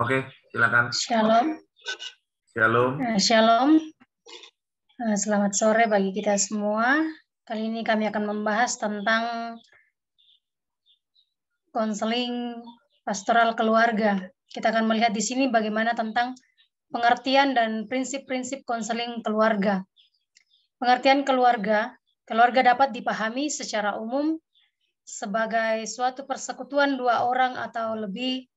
Oke, silakan. Shalom. Shalom. Shalom. Selamat sore bagi kita semua. Kali ini kami akan membahas tentang konseling pastoral keluarga. Kita akan melihat di sini bagaimana tentang pengertian dan prinsip-prinsip konseling keluarga. Pengertian keluarga dapat dipahami secara umum sebagai suatu persekutuan dua orang atau lebih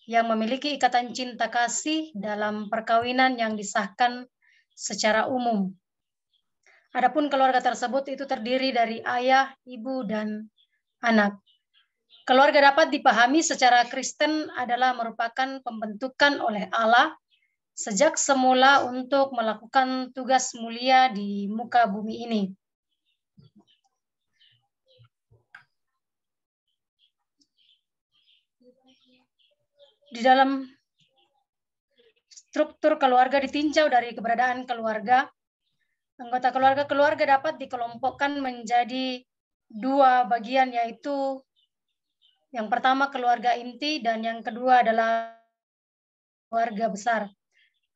yang memiliki ikatan cinta kasih dalam perkawinan yang disahkan secara umum. Adapun keluarga tersebut itu terdiri dari ayah, ibu, dan anak. Keluarga dapat dipahami secara Kristen adalah merupakan pembentukan oleh Allah sejak semula untuk melakukan tugas mulia di muka bumi ini. Di dalam struktur keluarga ditinjau dari keberadaan keluarga, anggota keluarga dapat dikelompokkan menjadi dua bagian, yaitu yang pertama keluarga inti dan yang kedua adalah keluarga besar.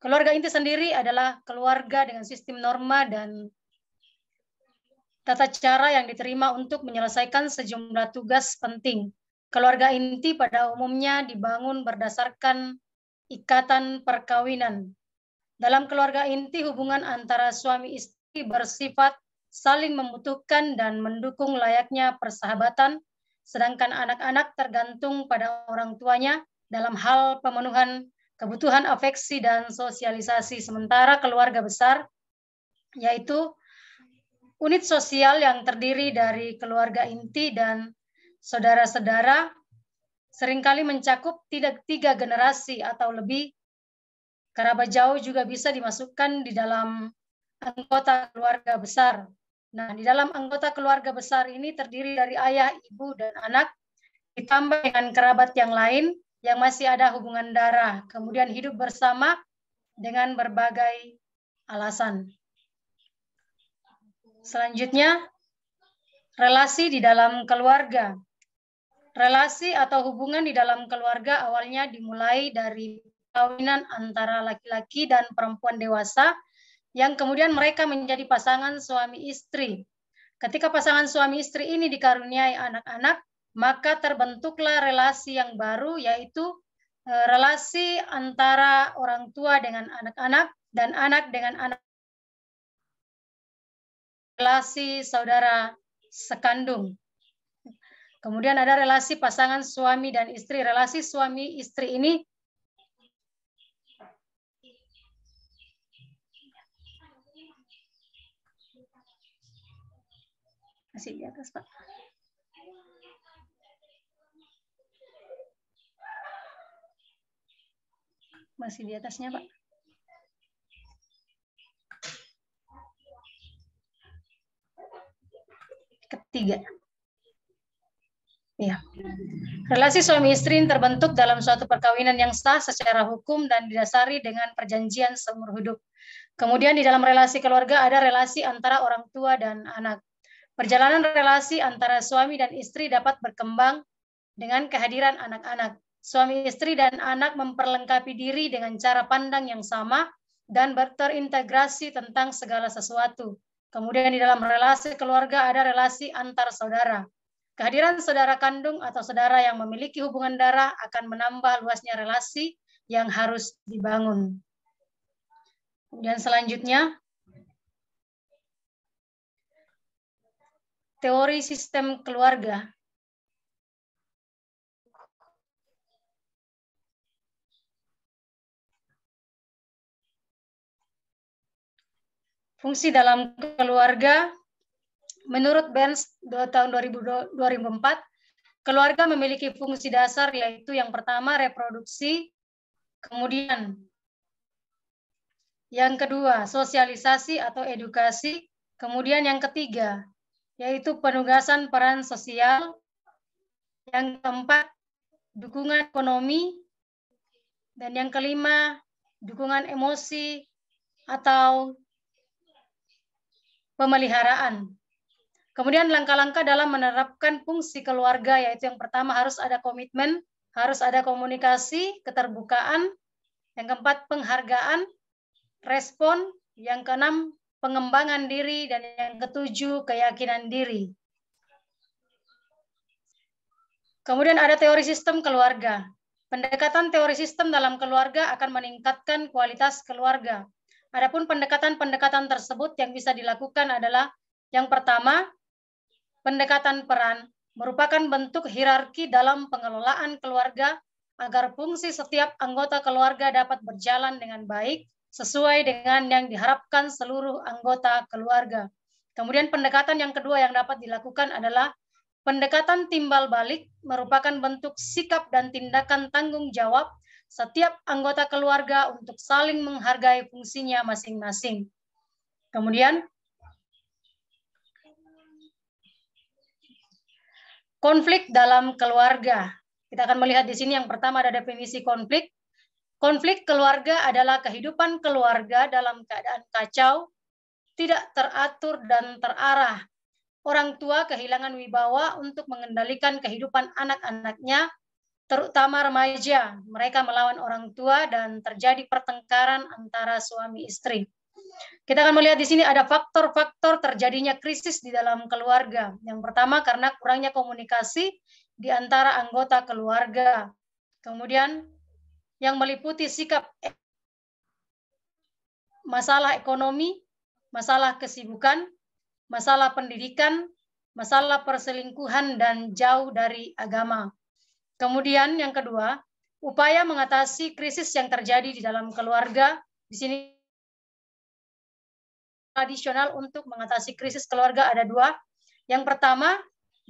Keluarga inti sendiri adalah keluarga dengan sistem norma dan tata cara yang diterima untuk menyelesaikan sejumlah tugas penting. Keluarga inti pada umumnya dibangun berdasarkan ikatan perkawinan. Dalam keluarga inti, hubungan antara suami istri bersifat saling membutuhkan dan mendukung layaknya persahabatan, sedangkan anak-anak tergantung pada orang tuanya dalam hal pemenuhan kebutuhan afeksi dan sosialisasi. Sementara keluarga besar, yaitu unit sosial yang terdiri dari keluarga inti dan saudara-saudara, seringkali mencakup tiga generasi atau lebih. Kerabat jauh juga bisa dimasukkan di dalam anggota keluarga besar. Nah, di dalam anggota keluarga besar ini terdiri dari ayah, ibu, dan anak, ditambah dengan kerabat yang lain yang masih ada hubungan darah, kemudian hidup bersama dengan berbagai alasan. Selanjutnya, relasi di dalam keluarga. Relasi atau hubungan di dalam keluarga awalnya dimulai dari perkawinan antara laki-laki dan perempuan dewasa yang kemudian mereka menjadi pasangan suami istri. Ketika pasangan suami istri ini dikaruniai anak-anak, maka terbentuklah relasi yang baru, yaitu relasi antara orang tua dengan anak-anak dan anak dengan anak, relasi saudara sekandung. Kemudian ada relasi pasangan suami dan istri. Relasi suami istri ini masih di atas, Pak. Masih di atasnya, Pak. Ketiga. Ya. Relasi suami istri terbentuk dalam suatu perkawinan yang sah secara hukum dan didasari dengan perjanjian seumur hidup. Kemudian di dalam relasi keluarga ada relasi antara orang tua dan anak. Perjalanan relasi antara suami dan istri dapat berkembang dengan kehadiran anak-anak. Suami istri dan anak memperlengkapi diri dengan cara pandang yang sama dan terintegrasi tentang segala sesuatu. Kemudian di dalam relasi keluarga ada relasi antar saudara. Kehadiran saudara kandung atau saudara yang memiliki hubungan darah akan menambah luasnya relasi yang harus dibangun. Kemudian selanjutnya, teori sistem keluarga. Fungsi dalam keluarga. Menurut Burns tahun 2004, keluarga memiliki fungsi dasar, yaitu yang pertama reproduksi, kemudian yang kedua sosialisasi atau edukasi, kemudian yang ketiga yaitu penugasan peran sosial, yang keempat dukungan ekonomi, dan yang kelima dukungan emosi atau pemeliharaan. Kemudian langkah-langkah dalam menerapkan fungsi keluarga, yaitu yang pertama harus ada komitmen, harus ada komunikasi, keterbukaan. Yang keempat, penghargaan, respon. Yang keenam, pengembangan diri. Dan yang ketujuh, keyakinan diri. Kemudian ada teori sistem keluarga. Pendekatan teori sistem dalam keluarga akan meningkatkan kualitas keluarga. Adapun pendekatan-pendekatan tersebut yang bisa dilakukan adalah yang pertama, pendekatan peran merupakan bentuk hierarki dalam pengelolaan keluarga agar fungsi setiap anggota keluarga dapat berjalan dengan baik sesuai dengan yang diharapkan seluruh anggota keluarga. Kemudian pendekatan yang kedua yang dapat dilakukan adalah pendekatan timbal balik merupakan bentuk sikap dan tindakan tanggung jawab setiap anggota keluarga untuk saling menghargai fungsinya masing-masing. Kemudian, konflik dalam keluarga. Kita akan melihat di sini yang pertama ada definisi konflik. Konflik keluarga adalah kehidupan keluarga dalam keadaan kacau, tidak teratur dan terarah. Orang tua kehilangan wibawa untuk mengendalikan kehidupan anak-anaknya, terutama remaja. Mereka melawan orang tua dan terjadi pertengkaran antara suami istri. Kita akan melihat di sini ada faktor-faktor terjadinya krisis di dalam keluarga. Yang pertama karena kurangnya komunikasi di antara anggota keluarga. Kemudian yang meliputi sikap masalah ekonomi, masalah kesibukan, masalah pendidikan, masalah perselingkuhan, dan jauh dari agama. Kemudian yang kedua, upaya mengatasi krisis yang terjadi di dalam keluarga. Di sini tradisional untuk mengatasi krisis keluarga ada dua. Yang pertama,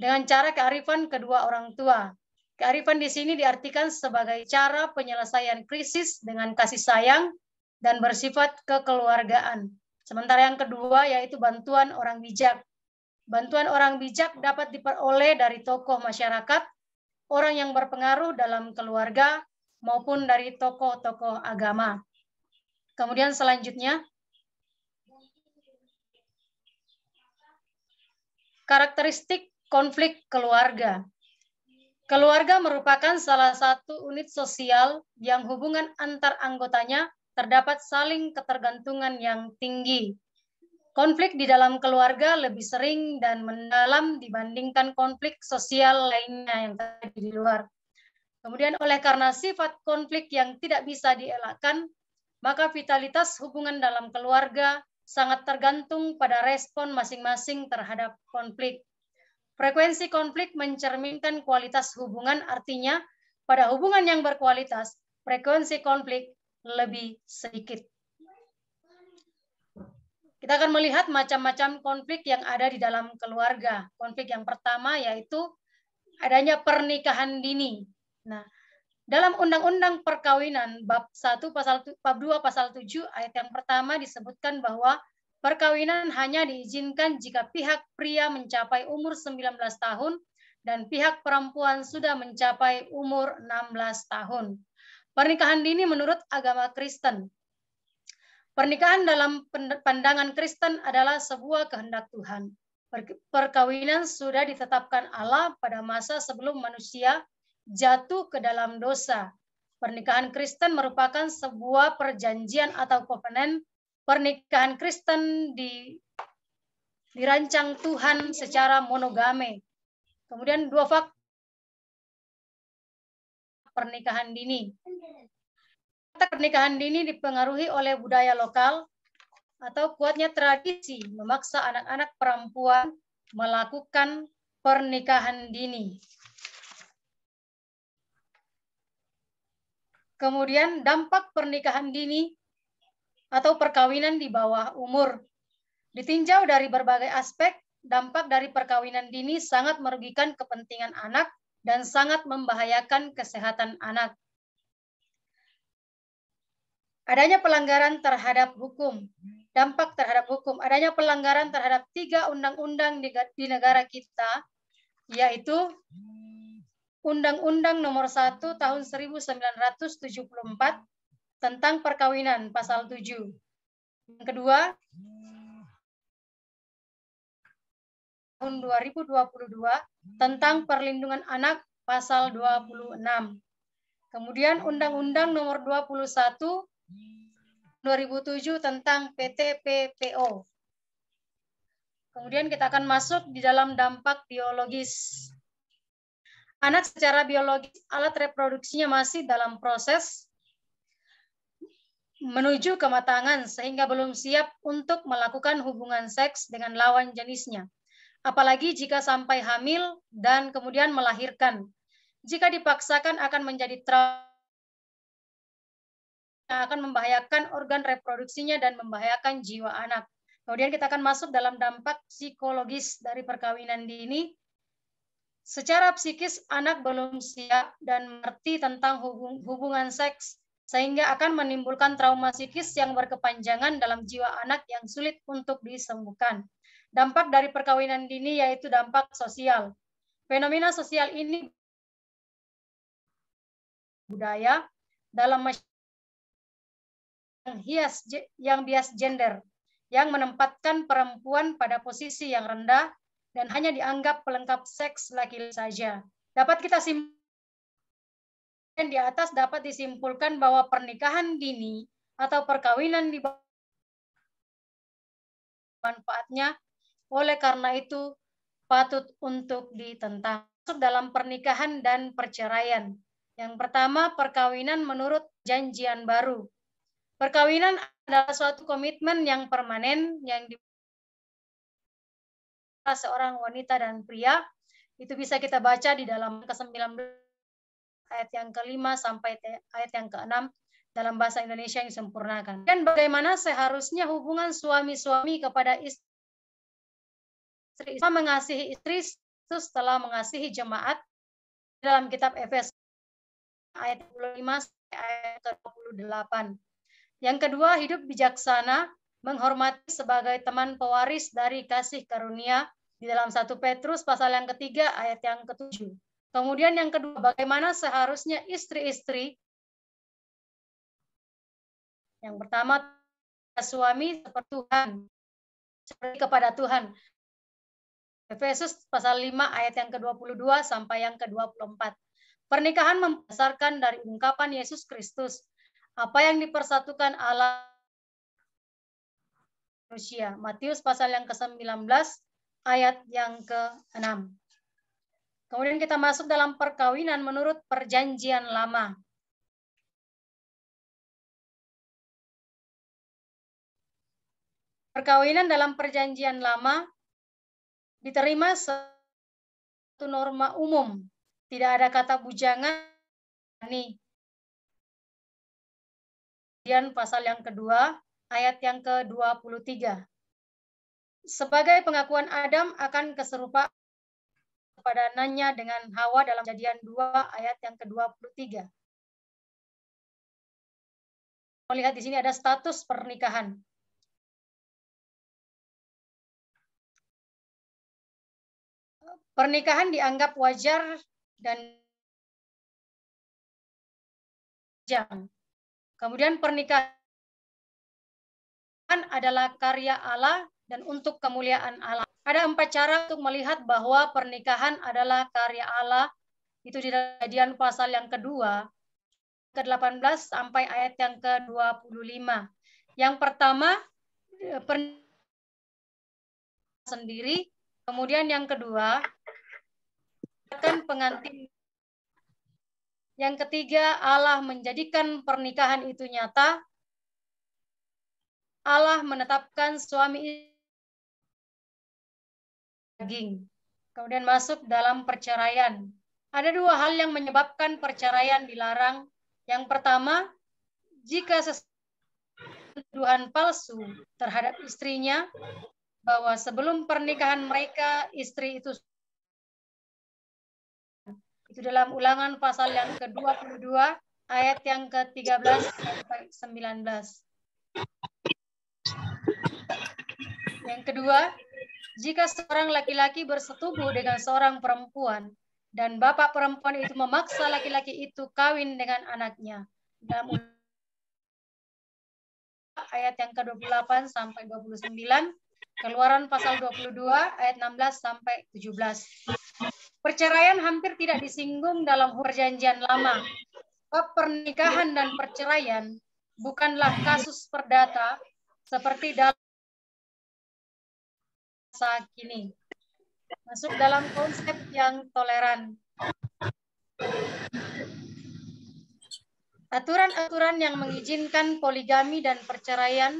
dengan cara kearifan kedua orang tua. Kearifan di sini diartikan sebagai cara penyelesaian krisis dengan kasih sayang dan bersifat kekeluargaan. Sementara yang kedua yaitu bantuan orang bijak. Bantuan orang bijak dapat diperoleh dari tokoh masyarakat, orang yang berpengaruh dalam keluarga, maupun dari tokoh-tokoh agama. Kemudian selanjutnya, karakteristik konflik keluarga. Keluarga merupakan salah satu unit sosial yang hubungan antar anggotanya terdapat saling ketergantungan yang tinggi. Konflik di dalam keluarga lebih sering dan mendalam dibandingkan konflik sosial lainnya yang terjadi di luar. Kemudian oleh karena sifat konflik yang tidak bisa dielakkan, maka vitalitas hubungan dalam keluarga sangat tergantung pada respon masing-masing terhadap konflik. Frekuensi konflik mencerminkan kualitas hubungan, artinya pada hubungan yang berkualitas, frekuensi konflik lebih sedikit. Kita akan melihat macam-macam konflik yang ada di dalam keluarga. Konflik yang pertama yaitu adanya pernikahan dini. Nah, dalam Undang-Undang Perkawinan bab 1 bab 2 pasal 7 ayat yang pertama disebutkan bahwa perkawinan hanya diizinkan jika pihak pria mencapai umur 19 tahun dan pihak perempuan sudah mencapai umur 16 tahun. Pernikahan dini menurut agama Kristen. Pernikahan dalam pandangan Kristen adalah sebuah kehendak Tuhan. Perkawinan sudah ditetapkan Allah pada masa sebelum manusia jatuh ke dalam dosa. Pernikahan Kristen merupakan sebuah perjanjian atau kovenant. Pernikahan Kristen dirancang Tuhan secara monogame. Kemudian dua faktor pernikahan dini. Pernikahan dini dipengaruhi oleh budaya lokal atau kuatnya tradisi memaksa anak-anak perempuan melakukan pernikahan dini. Kemudian dampak pernikahan dini atau perkawinan di bawah umur. Ditinjau dari berbagai aspek, dampak dari perkawinan dini sangat merugikan kepentingan anak dan sangat membahayakan kesehatan anak. Adanya pelanggaran terhadap hukum. Dampak terhadap hukum. Adanya pelanggaran terhadap 3 undang-undang di negara kita, yaitu Undang-Undang Nomor 1 Tahun 1974 tentang perkawinan, pasal 7. Yang kedua, tahun 2022 tentang perlindungan anak, pasal 26. Kemudian Undang-Undang Nomor 21 2007 tentang PTPPO. Kemudian kita akan masuk di dalam dampak biologis. Anak secara biologis, alat reproduksinya masih dalam proses menuju kematangan sehingga belum siap untuk melakukan hubungan seks dengan lawan jenisnya. Apalagi jika sampai hamil dan kemudian melahirkan. Jika dipaksakan akan menjadi trauma yang akan membahayakan organ reproduksinya dan membahayakan jiwa anak. Kemudian kita akan masuk dalam dampak psikologis dari perkawinan dini. Secara psikis anak belum siap dan mengerti tentang hubungan seks sehingga akan menimbulkan trauma psikis yang berkepanjangan dalam jiwa anak yang sulit untuk disembuhkan. Dampak dari perkawinan dini yaitu dampak sosial. Fenomena sosial ini budaya dalam masyarakat yang bias gender, yang menempatkan perempuan pada posisi yang rendah dan hanya dianggap pelengkap seks laki-laki saja. Dapat kita simpulkan di atas dapat disimpulkan bahwa pernikahan dini atau perkawinan di manfaatnya, oleh karena itu patut untuk ditentang. Masuk dalam pernikahan dan perceraian. Yang pertama, perkawinan menurut perjanjian baru. Perkawinan adalah suatu komitmen yang permanen yang seorang wanita dan pria. Itu bisa kita baca di dalam ke-19 ayat yang ke-5 sampai ayat yang ke-6 dalam bahasa Indonesia yang disempurnakan. Dan bagaimana seharusnya hubungan suami-suami kepada istri mengasihi istri setelah mengasihi jemaat dalam kitab Efesus ayat 25 sampai ayat ke-28. Yang kedua, hidup bijaksana, menghormati sebagai teman pewaris dari kasih karunia di dalam 1 Petrus pasal yang ketiga ayat yang ke-7. Kemudian yang kedua, bagaimana seharusnya istri-istri. Yang pertama, suami seperti Tuhan, seperti kepada Tuhan. Efesus pasal 5 ayat yang ke-22 sampai yang ke-24. Pernikahan membasarkan dari ungkapan Yesus Kristus. Apa yang dipersatukan Allah manusia. Matius pasal yang ke-19 ayat yang ke-6. Kemudian kita masuk dalam perkawinan menurut perjanjian lama. Perkawinan dalam perjanjian lama diterima satu norma umum. Tidak ada kata bujangan. Kemudian pasal yang kedua, ayat yang ke-23. Sebagai pengakuan Adam akan keserupaan kepadanannya dengan Hawa dalam Kejadian 2 ayat yang ke-23. Melihat di sini ada status pernikahan. Pernikahan dianggap wajar dan jang. Kemudian pernikahan adalah karya Allah dan untuk kemuliaan Allah. Ada 4 cara untuk melihat bahwa pernikahan adalah karya Allah. Itu di Kejadian pasal yang kedua, ke-18 sampai ayat yang ke-25. Yang pertama, pernikahan sendiri. Kemudian yang kedua, pengantin. Yang ketiga, Allah menjadikan pernikahan itu nyata. Allah menetapkan suami daging. Kemudian masuk dalam perceraian. Ada 2 hal yang menyebabkan perceraian dilarang. Yang pertama, jika tuduhan palsu terhadap istrinya, bahwa sebelum pernikahan mereka, istri itu dalam Ulangan pasal yang ke-22 ayat yang ke-13 sampai 19. Yang kedua, jika seorang laki-laki bersetubuh dengan seorang perempuan dan bapak perempuan itu memaksa laki-laki itu kawin dengan anaknya. Dalam ayat yang ke-28 sampai 29, Keluaran pasal 22 ayat 16 sampai 17. Perceraian hampir tidak disinggung dalam perjanjian lama. Bab pernikahan dan perceraian bukanlah kasus perdata seperti dalam masa kini. Masuk dalam konsep yang toleran. Aturan-aturan yang mengizinkan poligami dan perceraian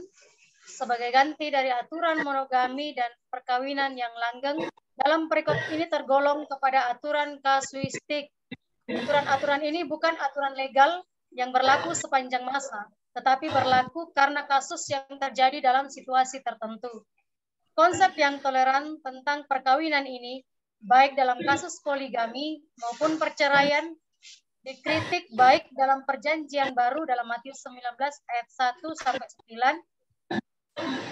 sebagai ganti dari aturan monogami dan perkawinan yang langgeng dalam perikop ini tergolong kepada aturan kasuistik. Aturan-aturan ini bukan aturan legal yang berlaku sepanjang masa, tetapi berlaku karena kasus yang terjadi dalam situasi tertentu. Konsep yang toleran tentang perkawinan ini, baik dalam kasus poligami maupun perceraian, dikritik baik dalam perjanjian baru dalam Matius 19 ayat 1-9.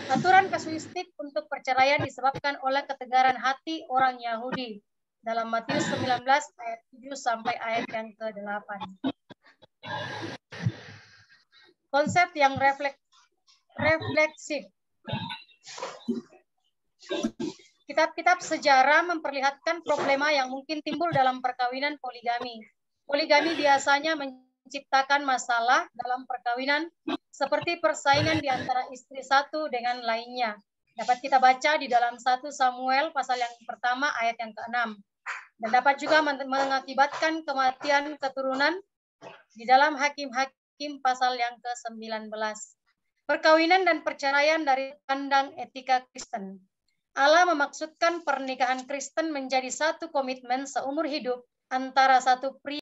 Aturan kasuistik untuk perceraian disebabkan oleh ketegaran hati orang Yahudi dalam Matius 19 ayat 7 sampai ayat yang ke-8. Konsep yang refleksif. Kitab-kitab sejarah memperlihatkan problema yang mungkin timbul dalam perkawinan poligami. Poligami biasanya menciptakan masalah dalam perkawinan seperti persaingan di antara istri satu dengan lainnya. Dapat kita baca di dalam 1 Samuel pasal yang pertama ayat yang ke-6. Dan dapat juga mengakibatkan kematian keturunan di dalam Hakim-Hakim pasal yang ke-19. Perkawinan dan perceraian dari pandang etika Kristen. Allah memaksudkan pernikahan Kristen menjadi satu komitmen seumur hidup antara satu pria